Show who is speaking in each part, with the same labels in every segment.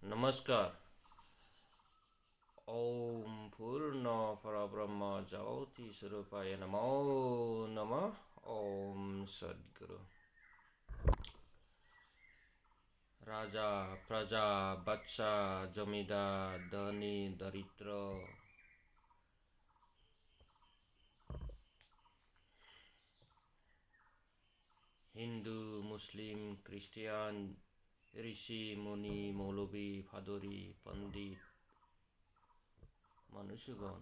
Speaker 1: नमस्कार। ओम पूर्ण परब्रह्म ज्योति स्वरूपाय नमो नमः। ओम सद्गुरु। राजा प्रजा बच्चा जमींदार धनी दरिद्र हिंदू मुस्लिम क्रिश्चियन ऋषि मुनि मौलवी फादरी पंडित मनुष्यगण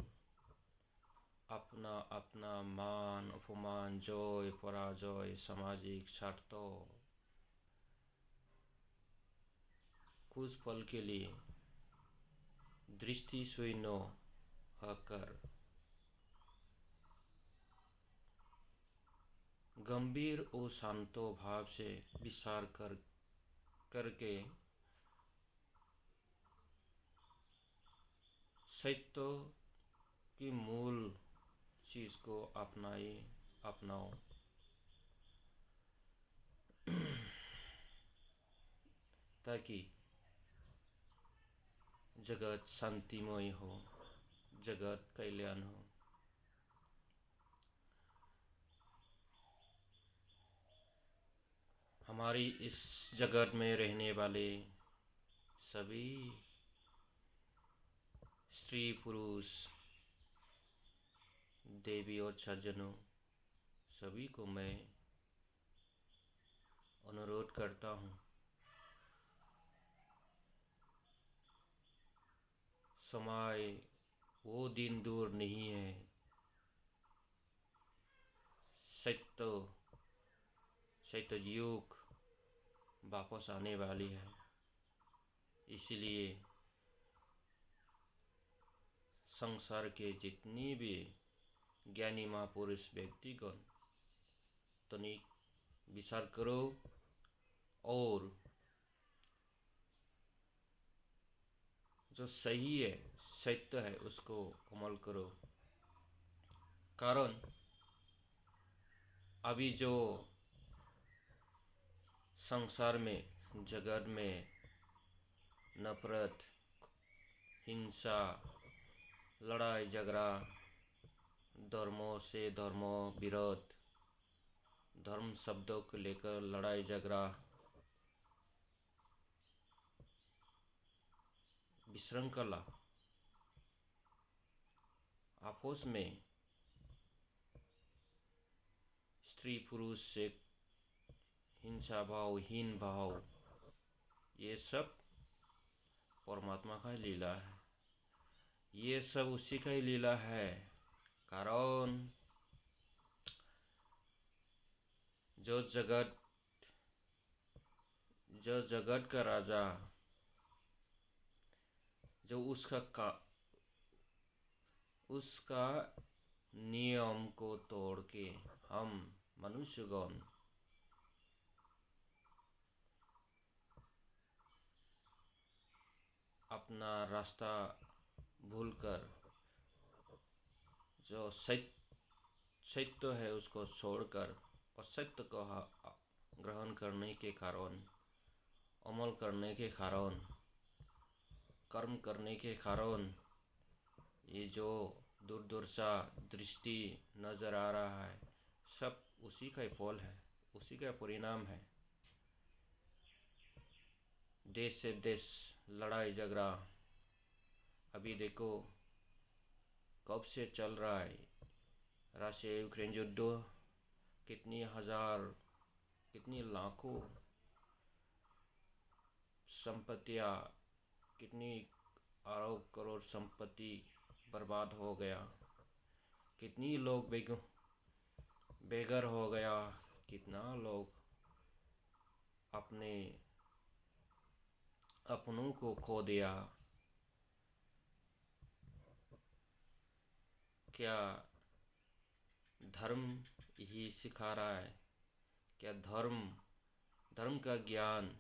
Speaker 1: अपना अपना मान अपमान जय पराजय सामाजिक स्वार्थ कुछ पल के लिए दृष्टि शून्य होकर गंभीर और शांतो भाव से विचार करके सत्य की मूल चीज को अपनाओ ताकि जगत शांतिमय हो, जगत कल्याण हो। हमारी इस जगत में रहने वाले सभी स्त्री पुरुष देवी और सज्जनों सभी को मैं अनुरोध करता हूँ, समय वो दिन दूर नहीं है, सत्य युग वापस आने वाली है। इसलिए संसार के जितनी भी ज्ञानी महापुरुष व्यक्तिगण तनिक विचार करो और जो सही है सत्य है उसको अमल करो। कारण अभी जो संसार में जगत में नफरत हिंसा लड़ाई झगड़ा धर्मों से धर्मों विरोध धर्म शब्दों को लेकर लड़ाई झगड़ा विशृंखला आपस में स्त्री पुरुष से हिंसा भाव हीन भाव ये सब परमात्मा का ही लीला है। ये सब उसी का ही लीला है। कारण जो जगत का राजा जो उसका नियम को तोड़ के हम मनुष्यगण अपना रास्ता भूलकर जो सत्य है उसको छोड़कर असत्य को ग्रहण करने के कारण अमल करने के कारण कर्म करने के कारण ये जो दुर्दशा दृष्टि नजर आ रहा है सब उसी का ही फल है, उसी का परिणाम है। देश से देश लड़ाई झगड़ा अभी देखो कब से चल रहा है। रशिया यूक्रेन युद्ध कितनी हजार कितनी लाखों संपत्तियां कितनी अरब करोड़ संपत्ति बर्बाद हो गया, कितनी लोग बेघर हो गया, कितना लोग अपनों को खो दिया। क्या धर्म यही सिखा रहा है? क्या धर्म का ज्ञान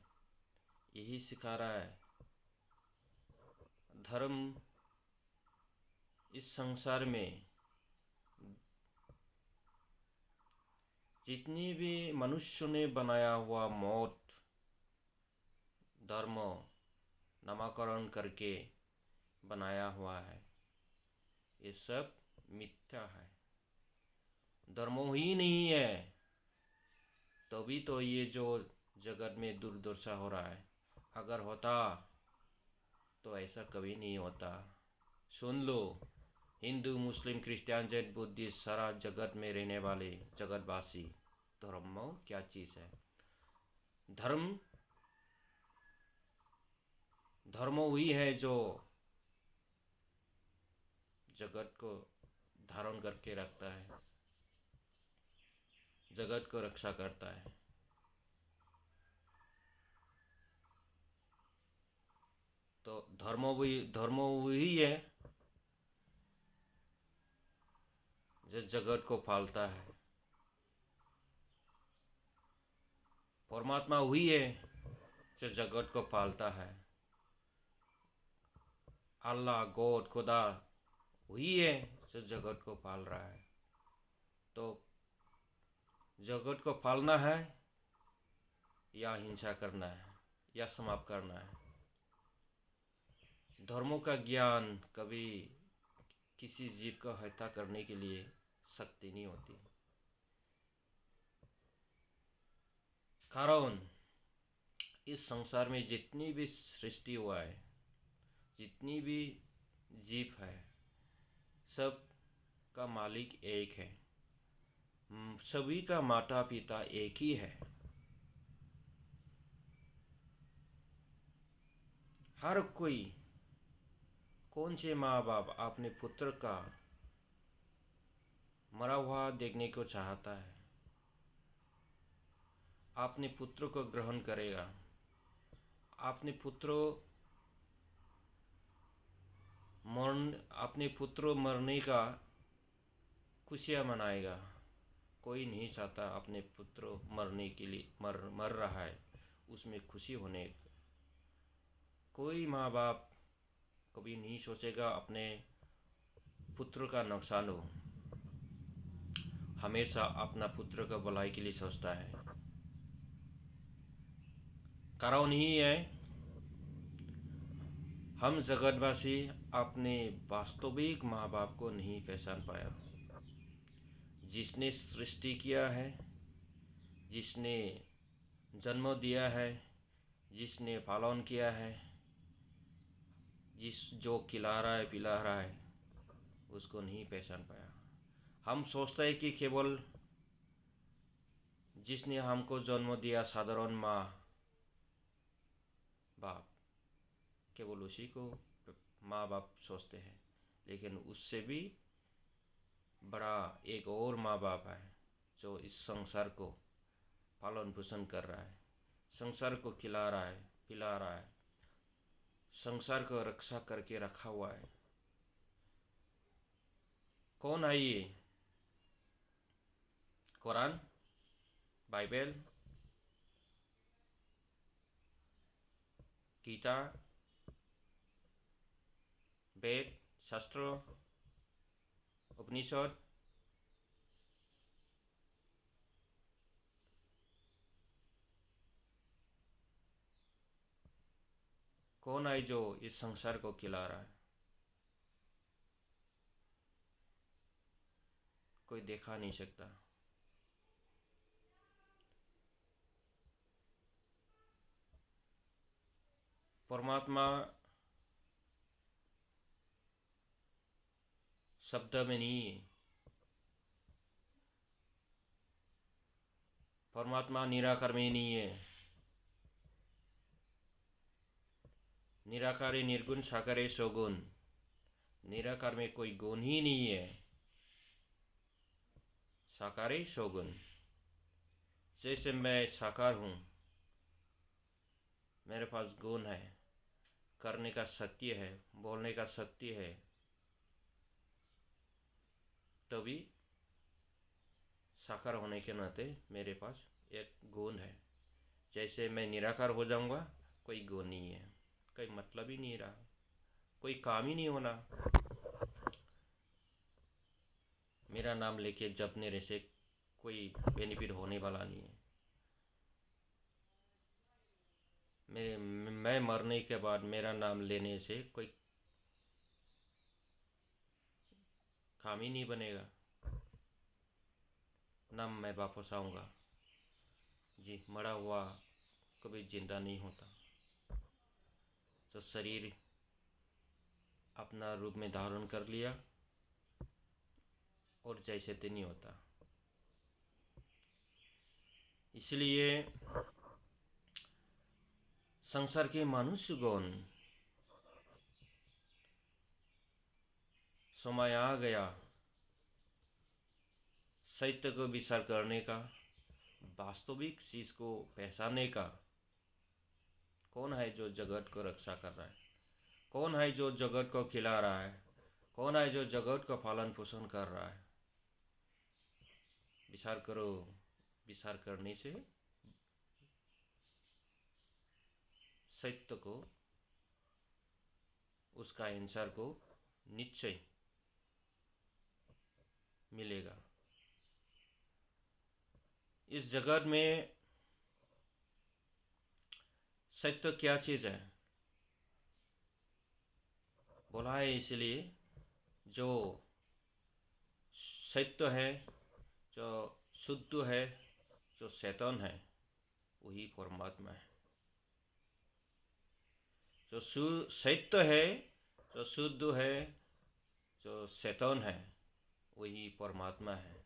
Speaker 1: यही सिखा रहा है? धर्म इस संसार में जितनी भी मनुष्य ने बनाया हुआ मौत धर्म नामकरण करके बनाया हुआ है, ये सब मिथ्या है। धर्म ही नहीं है तभी तो ये जो जगत में दुर्दशा हो रहा है। अगर होता तो ऐसा कभी नहीं होता। सुन लो, हिंदू, मुस्लिम, क्रिश्चियन, जैन, बुद्धिस्ट, सारा जगत में रहने वाले जगतवासी, धर्म क्या चीज़ है? धर्म धर्म वही है जो जगत को धारण करके रखता है, जगत को रक्षा करता है। तो धर्म वही है जो जगत को पालता है। परमात्मा वही है जो जगत को पालता है। अल्लाह, गॉड, खुदा वही है जो जगत को पाल रहा है। तो जगत को पालना है या हिंसा करना है या समाप्त करना है? धर्मों का ज्ञान कभी किसी जीव को हत्या करने के लिए शक्ति नहीं होती। कारण इस संसार में जितनी भी सृष्टि हुआ है, जितनी भी जीव है, सब का मालिक एक है। सभी का माता पिता एक ही है। हर कोई, कौन से माँ बाप अपने पुत्र का मरा हुआ देखने को चाहता है? अपने पुत्र को ग्रहण करेगा, अपने अपने पुत्र मरने का खुशियाँ मनाएगा। कोई नहीं चाहता अपने पुत्र मरने के लिए मर रहा है उसमें खुशी होने। कोई माँ बाप कभी नहीं सोचेगा अपने पुत्र का नुकसान हो, हमेशा अपना पुत्र का भलाई के लिए सोचता है। कारण ही है हम जगतवासी अपने वास्तविक माँ बाप को नहीं पहचान पाया। जिसने सृष्टि किया है, जिसने जन्म दिया है, जिसने पालन किया है, जो खिला रहा है पिला रहा है, उसको नहीं पहचान पाया। हम सोचते हैं कि केवल जिसने हमको जन्म दिया, साधारण माँ बाप, केवल उसी को माँ बाप सोचते हैं। लेकिन उससे भी बड़ा एक और माँ बाप है जो इस संसार को पालन पोषण कर रहा है, संसार को खिला रहा है पिला रहा है, संसार को रक्षा करके रखा हुआ है। कौन है ये? कुरान, बाइबल, गीता, वेद, शास्त्र, उपनिषद, कौन है जो इस संसार को खिला रहा है? कोई देखा नहीं सकता। परमात्मा शब्द में नहीं है। परमात्मा निराकार में नहीं है। निराकार, निर्गुण, साकार, सगुण। निराकार में कोई गुण ही नहीं है। साकार, सगुण। जैसे मैं साकार हूँ, मेरे पास गुण है, करने का शक्ति है, बोलने का शक्ति है, तभी साकार होने के नाते मेरे पास एक गुण है। जैसे मैं निराकार हो जाऊंगा, कोई गुण नहीं है, कोई मतलब ही नहीं रहा, कोई काम ही नहीं होना। मेरा नाम लेके जपने से कोई बेनिफिट होने वाला नहीं है। मैं मरने के बाद मेरा नाम लेने से कोई काम ही नहीं बनेगा, ना मैं वापस आऊँगा। जी, मरा हुआ कभी जिंदा नहीं होता। तो शरीर अपना रूप में धारण कर लिया और जैसे तो नहीं होता। इसलिए संसार के मनुष्यगण समय आ गया सत्य को विचार करने का, वास्तविक चीज को पहचानने का। कौन है जो जगत को रक्षा कर रहा है? कौन है जो जगत को खिला रहा है? कौन है जो जगत को पालन पोषण कर रहा है? विचार करो। विचार करने से सत्य को, उसका आंसर को निश्चय मिलेगा। इस जगत में सत्य क्या चीज है बोला है, इसलिए जो सत्य है, जो शुद्ध है, जो चेतन है, वही परमात्मा है। जो सत्य है, जो शुद्ध है, जो चेतन है, वही परमात्मा है।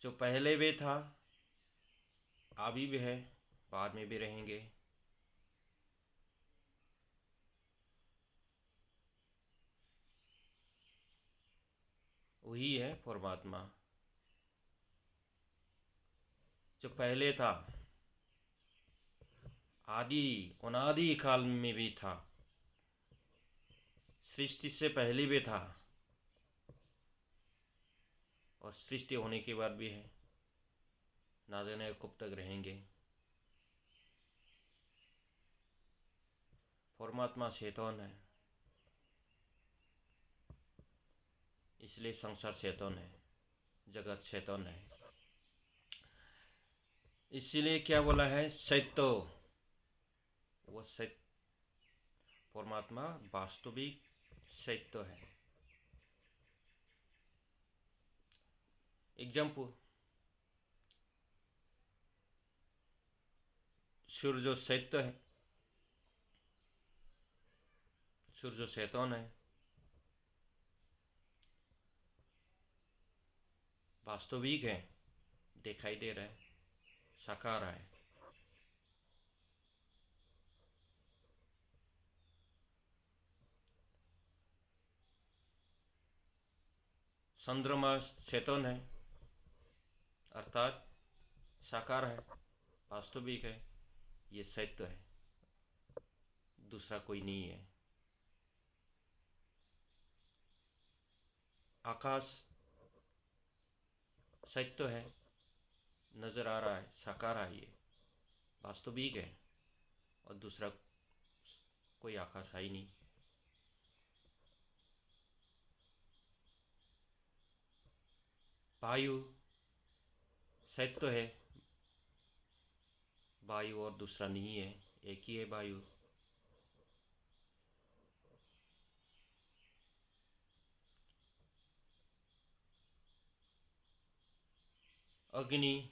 Speaker 1: जो पहले भी था, अभी भी है, बाद में भी रहेंगे। वही है परमात्मा। जो पहले था, आदि अनादि काल में भी था, सृष्टि से पहले भी था, और सृष्टि होने के बाद भी है। ना जाने कब तक रहेंगे। परमात्मा चेतन है, इसलिए संसार चेतन है, जगत चेतन है। इसीलिए क्या बोला है? सत्य। वो सत्य परमात्मा वास्तविक सत्य है। एग्जाम्पल, सूर्य जो सत्य है, सूर्य जो चेतन है, वास्तविक है, दिखाई दे रहा है, साकार है। चंद्रमा चेतन है, अर्थात साकार है, वास्तविक है, ये सत्य है, दूसरा कोई नहीं है। आकाश सत्य है, नजर आ रहा है, साकार है, ये वास्तविक है, और दूसरा कोई आकाश है ही नहीं। वायु सत्य है, वायु और दूसरा नहीं है, एक ही है वायु। अग्नि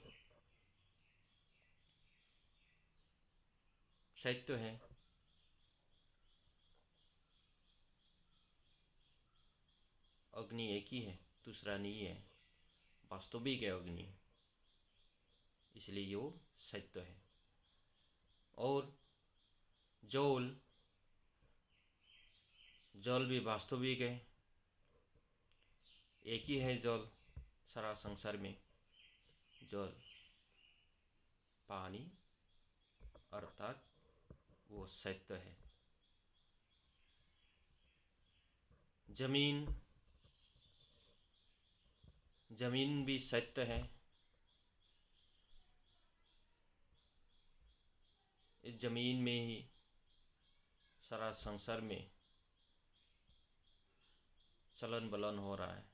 Speaker 1: सत्य है, अग्नि एक ही है, दूसरा नहीं है, वास्तविक है अग्नि, इसलिए वो सत्य है। और जल, जल भी वास्तविक है, एक ही है जल सारा संसार में, जल पानी, अर्थात वो सत्य है। जमीन, जमीन भी सत्य है, इस जमीन में ही सारा संसार में चलन बलन हो रहा है।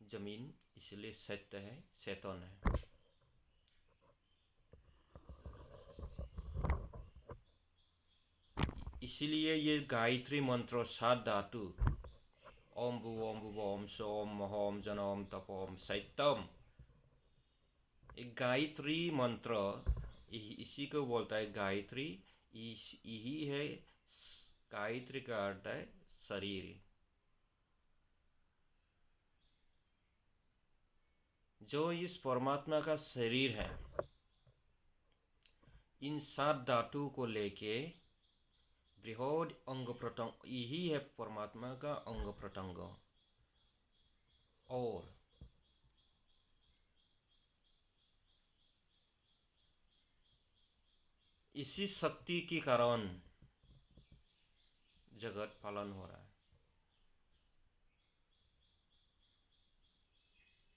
Speaker 1: जमीन इसलिए सत्य है, चेतन है। इसीलिए ये गायत्री मंत्र 7 धातु ओम भू ओम भू ओम सोम महोम जनोम तपोम सैतम, एक गायत्री मंत्र इसी को बोलता है गायत्री। यही है गायत्री का अर्थ है शरीर। जो इस परमात्मा का शरीर है, इन 7 धातु को लेके बृहद अंग प्रत्यंग, यही है परमात्मा का अंग प्रत्यंग। और इसी शक्ति के कारण जगत पालन हो रहा है।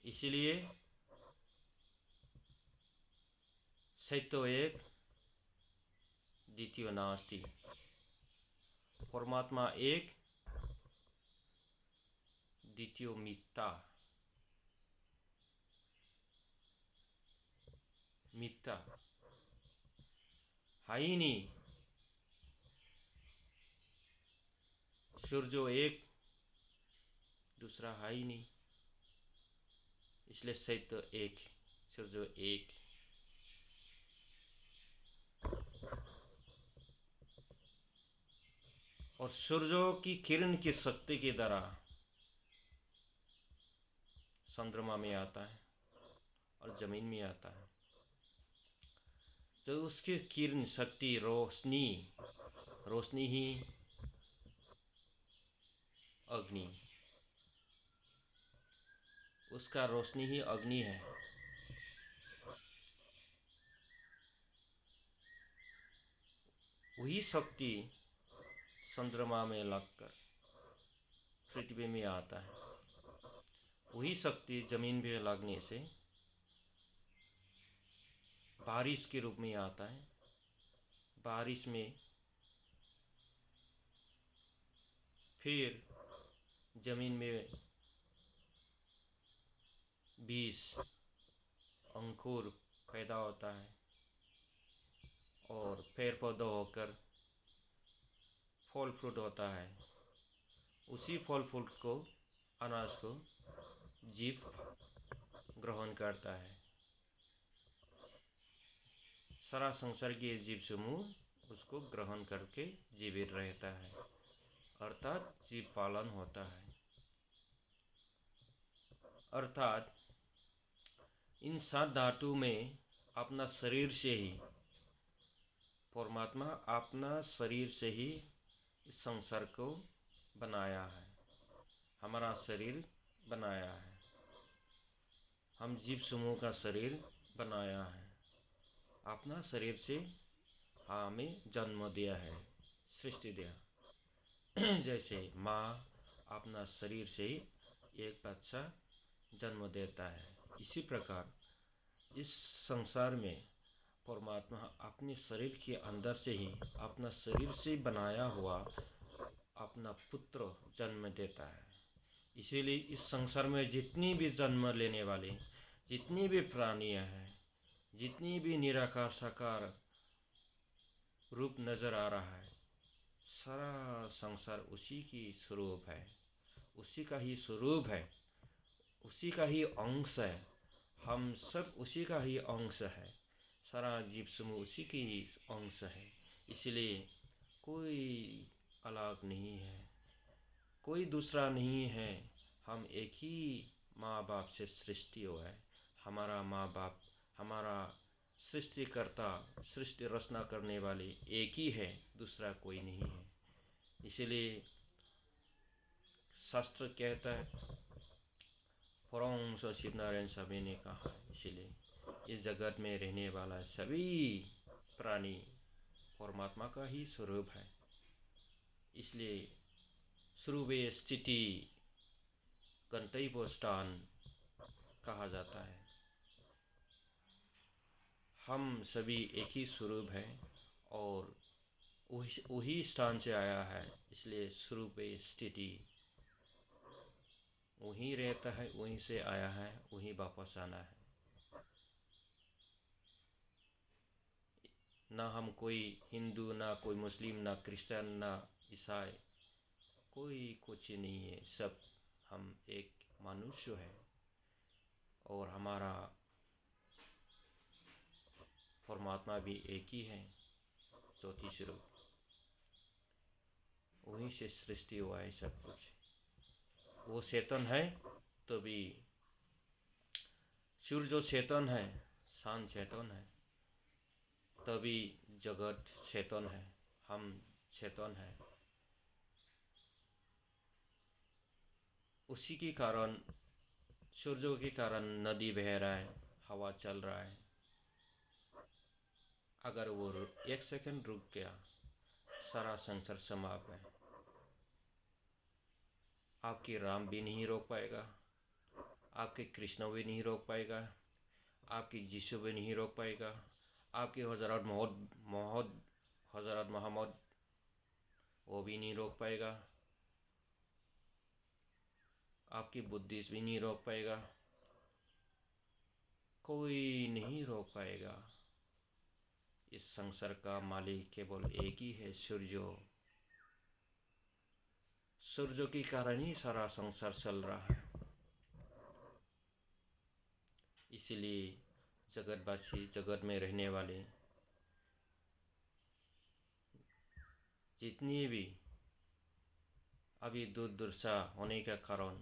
Speaker 1: इसीलिए सत्य एक द्वितीय नास्ति, परमात्मा एक द्वितीय मिथ्या। मिथ्या है ही नहीं। सूर्य एक, दूसरा है ही नहीं, इसलिए सत्य एक, सूर्य एक। और सूर्य की किरण की शक्ति के द्वारा चंद्रमा में आता है और जमीन में आता है। जो उसकी किरण शक्ति, रोशनी, रोशनी ही अग्नि, उसका रोशनी ही अग्नि है। वही शक्ति चंद्रमा में लगकर पृथ्वी में आता है। वही शक्ति जमीन पे लगने से बारिश के रूप में आता है। बारिश में फिर जमीन में बीज, अंकुर पैदा होता है और पेड़ पौधा होकर फल फ्रूट होता है। उसी फल फ्रूट को, अनाज को जीव ग्रहण करता है। सारा संसार के जीव समूह उसको ग्रहण करके जीवित रहता है, अर्थात जीव पालन होता है। अर्थात इन 7 धातु में अपना शरीर से ही परमात्मा अपना शरीर से ही इस संसार को बनाया है, हमारा शरीर बनाया है, हम जीव समूह का शरीर बनाया है। अपना शरीर से हमें जन्म दिया है, सृष्टि दिया। जैसे माँ अपना शरीर से ही एक बच्चा जन्म देता है, इसी प्रकार इस संसार में परमात्मा अपने शरीर के अंदर से ही, अपना शरीर से बनाया हुआ अपना पुत्र जन्म देता है। इसीलिए इस संसार में जितनी भी जन्म लेने वाले, जितनी भी प्राणियां हैं, जितनी भी निराकार साकार रूप नजर आ रहा है, सारा संसार उसी की स्वरूप है, उसी का ही स्वरूप है, उसी का ही अंश है। हम सब उसी का ही अंश है, सारा जीव समूह उसी की अंश है। इसलिए कोई अलग नहीं है, कोई दूसरा नहीं है। हम एक ही माँ बाप से सृष्टि हुआ है। हमारा माँ बाप, हमारा सृष्टिकर्ता, सृष्टि रचना करने वाले एक ही है, दूसरा कोई नहीं है। इसलिए शास्त्र कहता है, परमहंस शिव नारायण स्वामी ने कहा, इसलिए इस जगत में रहने वाला सभी प्राणी परमात्मा का ही स्वरूप है। इसलिए सर्वे स्थिति गंतव्य स्थान कहा जाता है। हम सभी एक ही स्वरूप है और वही स्थान से आया है, इसलिए स्वरूप स्थिति वहीं रहता है, वहीं से आया है, वहीं वापस आना है। ना हम कोई हिंदू, ना कोई मुस्लिम, ना क्रिश्चियन, ना ईसाई, कोई कुछ नहीं है। सब हम एक मनुष्य हैं और हमारा परमात्मा भी एक ही है, ज्योति स्वरूप। वहीं से सृष्टि हुआ है सब कुछ। वो चेतन है तो भी सूर्य जो चेतन है, शांत चेतन है, तभी जगत चेतन है, हम चेतन है। उसी के कारण, सूर्य के कारण नदी बह रहा है, हवा चल रहा है। अगर वो एक सेकंड रुक गया, सारा संसार समाप्त है। आपकी राम भी नहीं रोक पाएगा, आपके कृष्ण भी नहीं रोक पाएगा, आपकी यीशु भी नहीं रोक पाएगा, आपकी हजरत मोहम्मद हजरत मोहम्मद वो भी नहीं रोक पाएगा, आपकी बुद्धि भी नहीं रोक पाएगा, कोई नहीं रोक पाएगा। इस संसार का मालिक केवल एक ही है, सूर्य। सूर्य के कारण ही सारा संसार चल रहा है। इसलिए जगतवासी, जगत में रहने वाले जितनी भी अभी दुर्दशा होने का कारण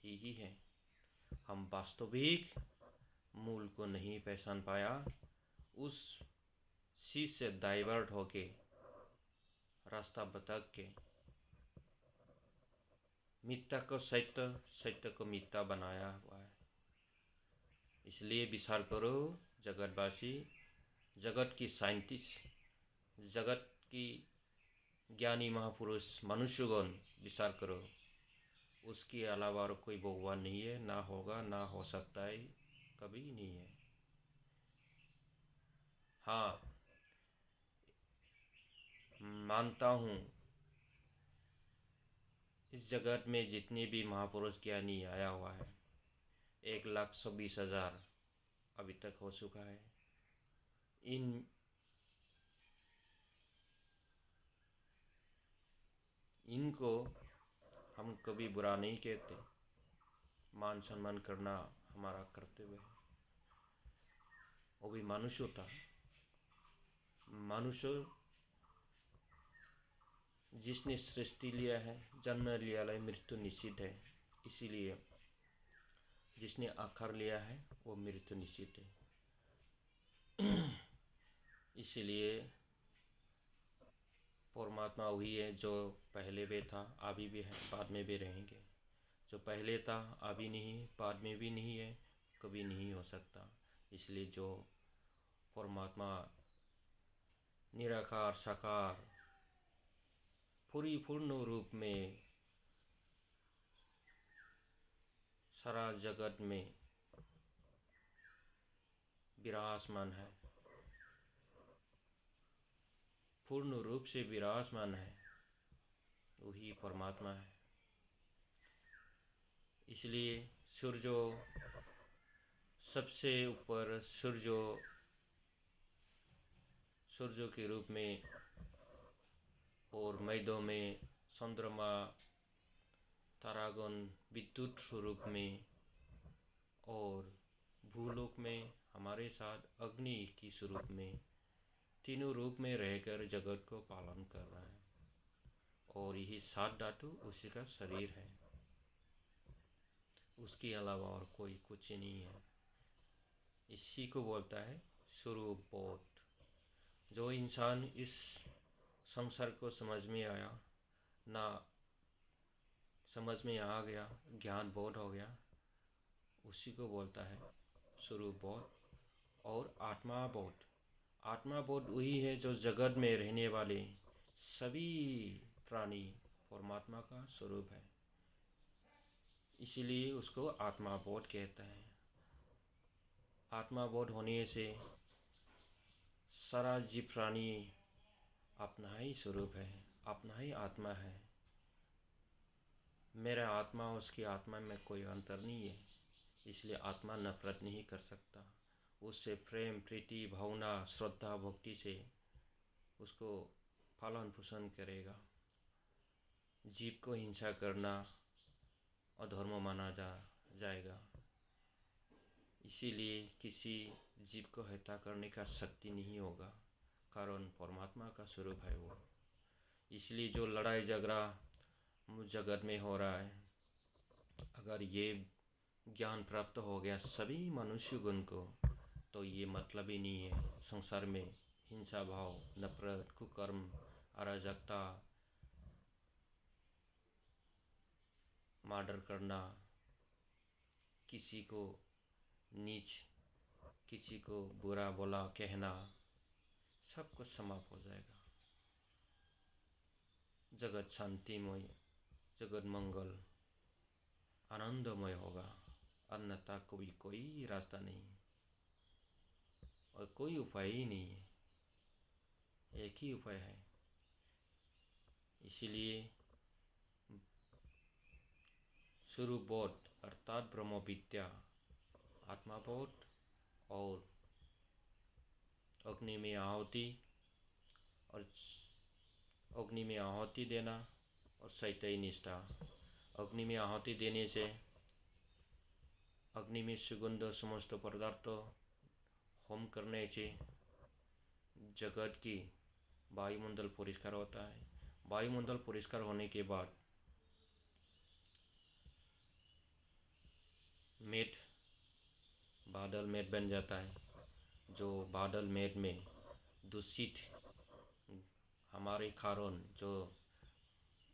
Speaker 1: यही है। हम वास्तविक मूल को नहीं पहचान पाया, उस चीज से डाइवर्ट होके, रास्ता भटक के मिथ्या को सत्य, सत्य को मिथ्या बनाया हुआ है। इसलिए विचार करो जगतवासी, जगत की साइंटिस्ट, जगत की ज्ञानी महापुरुष मनुष्यगण, विचार करो। उसके अलावा और कोई भगवान नहीं है, ना होगा, ना हो सकता है, कभी नहीं है। हाँ, मानता हूँ इस जगत में जितने भी महापुरुष ज्ञानी आया हुआ है, 1,26,000 अभी तक हो चुका है। इनको हम कभी बुरा नहीं कहते, मान सम्मान करना हमारा कर्तव्य है। वो भी मनुष्य था, मनुष्य जिसने सृष्टि लिया है, जन्म लिया है, मृत्यु निश्चित है। इसीलिए जिसने आकार लिया है वो मृत्यु निश्चित है। इसलिए परमात्मा वही है जो पहले भी था, अभी भी है, बाद में भी रहेंगे। जो पहले था, अभी नहीं, बाद में भी नहीं है, कभी नहीं हो सकता। इसलिए जो परमात्मा निराकार साकार पूर्ण रूप में सारा जगत में विराजमान है, पूर्ण रूप से विराजमान है, वही परमात्मा है। इसलिए सूर्य सबसे ऊपर, सूर्य के रूप में, और मैदों में चंद्रमा, तारागण विद्युत स्वरूप में, और भूलोक में हमारे साथ अग्नि की स्वरूप में, तीनों रूप में रहकर जगत को पालन कर रहा है। और यही 7 धातु उसी का शरीर है, उसके अलावा और कोई कुछ नहीं है। इसी को बोलता है स्वरूप बोध। जो इंसान इस संसार को समझ में आया, ना समझ में आ गया, ज्ञान बोध हो गया, उसी को बोलता है स्वरूप बोध और आत्मा बोध। आत्मा बोध वही है जो जगत में रहने वाले सभी प्राणी परमात्मा का स्वरूप है, इसीलिए उसको आत्मा बोध कहता है। आत्मा बोध होने से सारा जीव प्राणी अपना ही स्वरूप है, अपना ही आत्मा है। मेरा आत्मा, उसकी आत्मा में कोई अंतर नहीं है, इसलिए आत्मा नफरत नहीं कर सकता। उससे प्रेम प्रीति भावना श्रद्धा भक्ति से उसको पालन पोषण करेगा। जीव को हिंसा करना अधर्म माना जाएगा। इसीलिए किसी जीव को हत्या करने का शक्ति नहीं होगा, कारण परमात्मा का स्वरूप है वो। इसलिए जो लड़ाई झगड़ा जगत में हो रहा है, अगर ये ज्ञान प्राप्त हो गया सभी मनुष्यगण को, तो ये मतलब ही नहीं है संसार में हिंसा भाव, नफरत, कुकर्म, अराजकता, मर्डर करना, किसी को नीच, किसी को बुरा बोला कहना, सब कुछ समाप्त हो जाएगा। जगत शांतिमय, जगत मंगल आनंदमय होगा। अन्यथा कोई रास्ता नहीं और कोई उपाय ही नहीं है, एक ही उपाय है। इसीलिए स्वरूप बोध अर्थात ब्रह्म विद्या, आत्माबोध और अग्नि में आहुति, और अग्नि में आहुति देना और सैतई निष्ठा। अग्नि में आहुति देने से अग्नि में सुगंध समस्त पदार्थ होम करने से जगत की वायुमंडल परिष्कार होता है। वायुमंडल परिष्कार होने के बाद मेघ बादल मेघ बन जाता है। जो बादल मेघ में दूषित हमारे कारण जो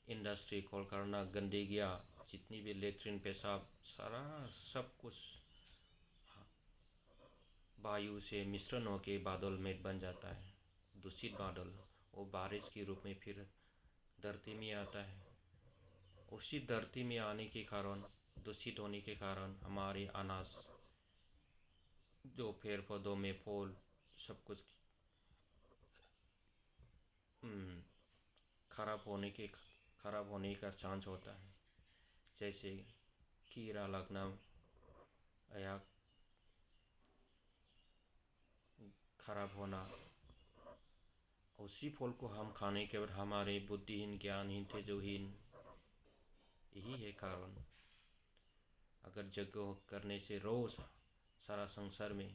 Speaker 1: इंडस्ट्री कॉल करना गंदगियाँ जितनी भी लेट्रिन पेशाब सारा सब कुछ वायु से मिश्रण होकर बादल मेघ बन जाता है। दूषित बादल वो बारिश के रूप में फिर धरती में आता है। उसी धरती में आने के कारण, दूषित होने के कारण हमारे अनाज जो पेड़ पौधों में फूल सब कुछ खराब होने का चांस होता है। जैसे कीड़ा लगना या खराब होना। उसी फल को हम खाने के बाद हमारे बुद्धिहीन ज्ञानहीन तेजोहीन, यही है कारण। अगर यज्ञ करने से रोज सारा संसार में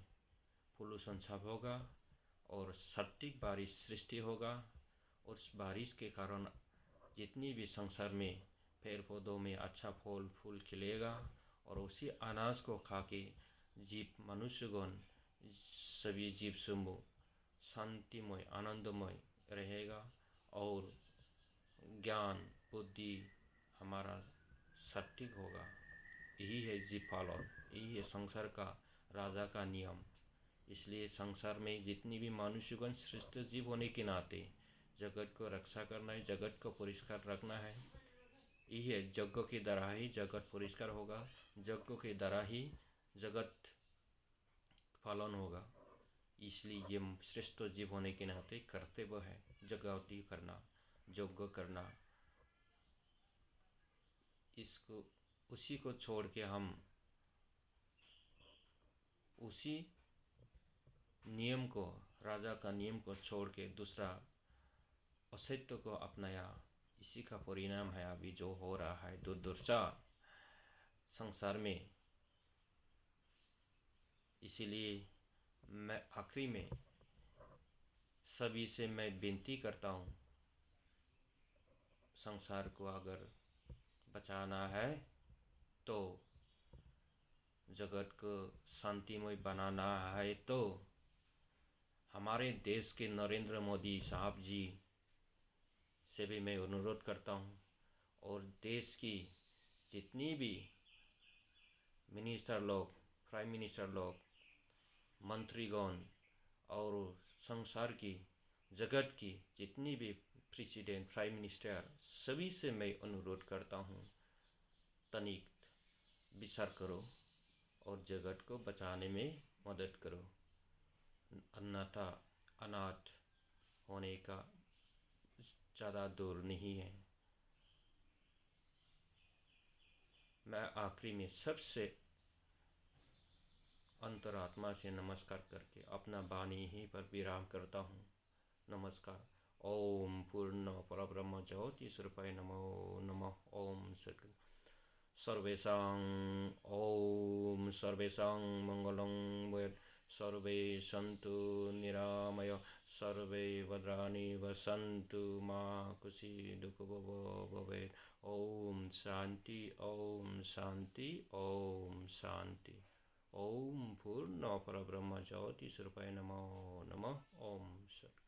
Speaker 1: पोल्यूशन सब होगा और सटीक बारिश सृष्टि होगा, और उस बारिश के कारण जितनी भी संसार में पेड़ पौधों में अच्छा फल फूल खिलेगा, और उसी अनाज को खा के जीव मनुष्यगण सभी जीव समूह शांतिमय आनंदमय रहेगा, और ज्ञान बुद्धि हमारा सटीक होगा। यही है जीव पालन, यही है संसार का राजा का नियम। इसलिए संसार में जितनी भी मनुष्यगण श्रेष्ठ जीव होने के नाते जगत को रक्षा करना है, जगत को परिष्कार रखना है। यही है, यज्ञ के द्वारा ही जगत परिष्कार होगा, यज्ञ के द्वारा ही जगत पालन होगा। इसलिए ये श्रेष्ठ जीव होने के नाते कर्तव्य है जगती करना, यज्ञ करना। इसको उसी को छोड़ के हम उसी नियम को, राजा का नियम को छोड़ के दूसरा असत्य को अपनाया, इसी का परिणाम है अभी जो हो रहा है दुर्दशा संसार में। इसीलिए मैं आखिरी में सभी से मैं विनती करता हूँ, संसार को अगर बचाना है तो, जगत को शांतिमय बनाना है तो, हमारे देश के नरेंद्र मोदी साहब जी से भी मैं अनुरोध करता हूँ, और देश की जितनी भी मिनिस्टर लोग, प्राइम मिनिस्टर लोग, मंत्रीगण और संसार की जगत की जितनी भी प्रेसिडेंट प्राइम मिनिस्टर, सभी से मैं अनुरोध करता हूँ, तनिक विचार करो और जगत को बचाने में मदद करो। अन्यथा अनाथ होने का ज़्यादा दूर नहीं है। मैं आखिरी में सबसे अंतरात्मा से नमस्कार करके अपना वाणी ही पर विराम करता हूँ। नमस्कार। ओम पूर्ण परब्रह्म ज्योति स्वरूपाय नमो नमः। ओम सर्वेषां ओम सर्वेषां मंगलं भूयात्। सर्वे सन्तु निरामय। सर्वे भद्राणि पश्यन्तु मा कश्चित् दुःखभाग् भवेत्। ओम शांति ओम शांति ओम शांति। ओम पूर्ण परब्रह्म ज्योति स्वरूपाय नमो नमः। ओम सत्।